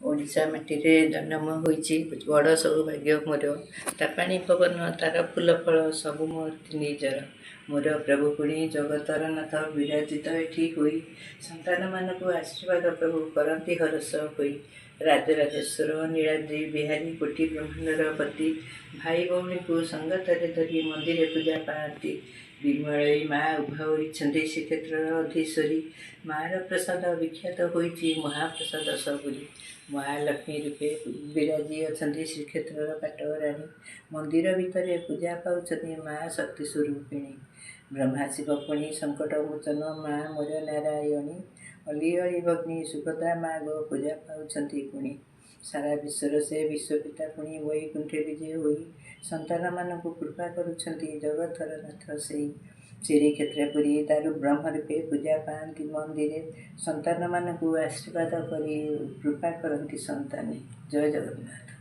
ଓଡ଼ିଶା ମାଟିରେ ଜନ୍ମ ହୋଇଛି ବଡ଼ ସୌଭାଗ୍ୟ ମୋର। ତା ପାଣି ପବନ ତାର ଫୁଲ ଫଳ ସବୁ ମୋର ନିଜର। ମୋର ପ୍ରଭୁ ପୁଣି ଜଗତର ନାଥ ବିରାଜିତ ଏଠି ହୋଇ, ସନ୍ତାନମାନଙ୍କୁ ଆଶୀର୍ବାଦ ପ୍ରଭୁ କରନ୍ତି ହରଷ ହୋଇ। ରାଜରାଜେଶ୍ୱର ନୀଳାଦ୍ରି ବିହାରୀ କୋଟି ବ୍ରହ୍ମାଣ୍ଡର ପତି, ଭାଇ ଭଉଣୀକୁ ସଙ୍ଗତରେ ଧରି ମନ୍ଦିରେ ପୂଜା ପାଆନ୍ତି। ବିମଳୀ ମା ଉଭା ହୋଇଛନ୍ତି ଶ୍ରୀକ୍ଷେତ୍ରର ଅଧୀଶ୍ୱରୀ। ମାର ପ୍ରସାଦ ବିଖ୍ୟାତ ହୋଇଛି ମହାପ୍ରସାଦ ସବୁରି। ମହାଲକ୍ଷ୍ମୀ ରୂପେ ବିରାଜି ଅଛନ୍ତି ଶ୍ରୀକ୍ଷେତ୍ରର ପାଟରାଣୀ। ମନ୍ଦିର ଭିତରେ ପୂଜା ପାଉଛନ୍ତି ମା ଶକ୍ତି ସ୍ୱରୂପିଣୀ। ବ୍ରହ୍ମା ଶିବ ପୁଣି ସଙ୍କଟ ମୋଚନ ମା ମୋର ନାରାୟଣୀ। ଅଲି ଅଳି ଭଗ୍ନୀ ସୁଭଦ୍ରା ମା ଗୋ ପୂଜା ପାଉଛନ୍ତି ପୁଣି। ସାରା ବିଶ୍ୱର ସେ ବିଶ୍ୱପିତା ପୁଣି ବୈକୁଣ୍ଠେ ବିଜେ ହୋଇ, ସନ୍ତାନମାନଙ୍କୁ କୃପା କରୁଛନ୍ତି ଜଗତର ନାଥ ସେଇ। ଶ୍ରୀକ୍ଷେତ୍ର ପୁରୀ ଦାରୁ ବ୍ରହ୍ମ ରୂପେ ପୂଜା ପାଆନ୍ତି ମନ୍ଦିରେ, ସନ୍ତାନମାନଙ୍କୁ ଆଶୀର୍ବାଦ କରି କୃପା କରନ୍ତି ସନ୍ତାନେ। ଜୟ ଜଗନ୍ନାଥ।